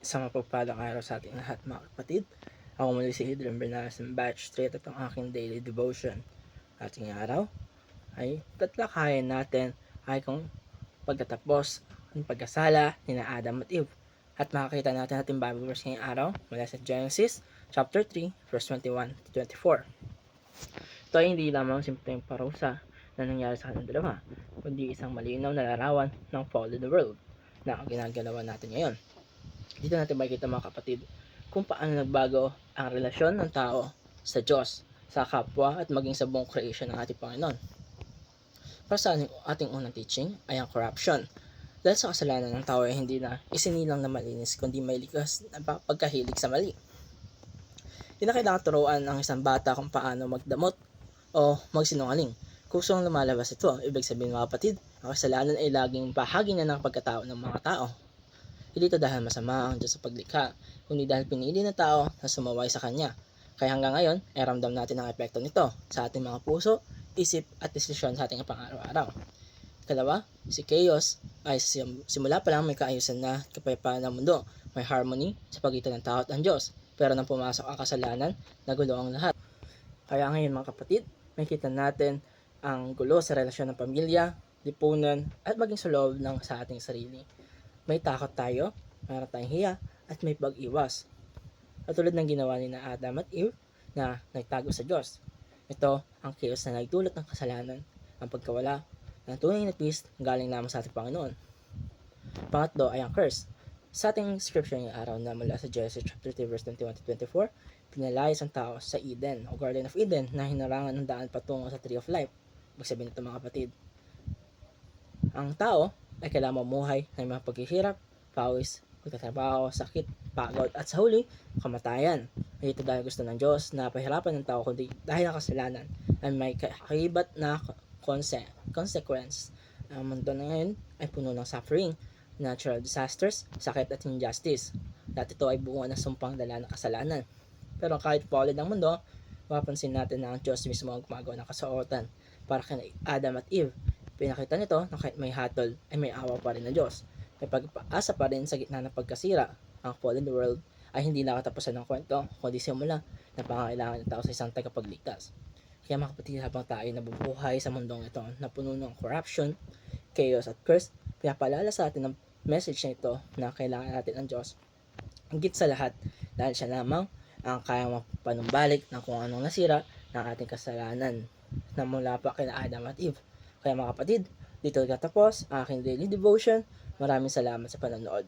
Isang mapagpalang araw sa ating lahat mga kapatid. Ako muli si Adrian Bernales ng Batch 3 at ang aking daily devotion. Ating araw ay tatlakayan natin ay kung pagtatapos ng pagkasala ni Adam at Eve. At makakita natin ating Bible verse ngayong araw mula sa Genesis chapter 3 verse 21 to 24. Ito ay hindi lamang simpleng parusa na nangyari sa kanilang dalawa, kundi isang malinaw na larawan ng fall in the world na ang ginagalawan natin ngayon. Dito natin makikita mga kapatid kung paano nagbago ang relasyon ng tao sa Diyos, sa kapwa at maging sa buong creation ng ating Panginoon. Para sa ating unang teaching ay ang corruption. Dahil sa kasalanan ng tao ay hindi na isinilang na malinis kundi may likas na pagkahilig sa mali. Hindi na kailangan turuan ang isang bata kung paano magdamot o magsinungaling. Kusang lumalabas ito, ibig sabihin mga kapatid, ang kasalanan ay laging bahagi na ng pagkatao ng mga tao. Hindi ito dahil masama ang Diyos sa paglikha, kundi dahil pinili ng tao na sumaway sa Kanya. Kaya hanggang ngayon, ay ramdam natin ang epekto nito sa ating mga puso, isip at desisyon sa ating pang-araw-araw. Ikalawa, si Chaos ay simula pa lang may kaayusan na kapayapaan ng mundo. May harmony sa pagitan ng tao at ang Diyos. Pero nang pumasok ang kasalanan, nagulo ang lahat. Kaya ngayon mga kapatid, makikita natin ang gulo sa relasyon ng pamilya, lipunan at maging sa loob ng sa ating sarili. May takot tayo, mayroon tayong hiya, at may pag-iwas. At tulad ng ginawa ni na Adam at Eve na nagtago sa Diyos. Ito ang chaos na nagdulot ng kasalanan, ang pagkawala ng tunay na peace galing lamang sa ating Panginoon. Pangatlo ay ang curse. Sa ating scripture ngayong araw na mula sa Genesis chapter 3 verse 21 to 24, pinalayas ang tao sa Eden o Garden of Eden na hinarangan ng daan patungo sa Tree of Life. Ibig sabihin nito mga kapatid, ang tao ay kailangan mamuhay ng mga paghihirap, pawis, pagtatrabaho, sakit, pagod at sa huli, kamatayan. Ito dahil gusto ng Diyos na pahirapan ng tao kundi dahil ang kasalanan ay may kaibat na consequence. Ang mundo na ngayon ay puno ng suffering, natural disasters, sakit at injustice. Lahat ito ay bunga ng sumpang dala ng kasalanan. Pero kahit fallen ang mundo, mapapansin natin na ang Diyos mismo ang gumagawa ng kasuotan para kay Adam at Eve. Pinakita nito na kahit may hatol ay may awa pa rin ng Diyos. May pag-asa pa rin sa gitna ng pagkasira. Ang fall in the world ay hindi nakatapusan ng kwento, kundi simula na pangangailangan ng tao sa isang tagapagligtas. Kaya mga kapatid, habang tayo nabubuhay sa mundong ito na puno ng corruption, chaos at curse, pinapaalala sa atin ng message na ito na kailangan natin ng Diyos. Higit sa lahat, dahil siya lamang ang kayang mapanumbalik ng kung anong nasira ng ating kasalanan na mula pa kina Adam at Eve. Kaya mga kapatid, dito nagtatapos ang aking daily devotion. Maraming salamat sa panonood.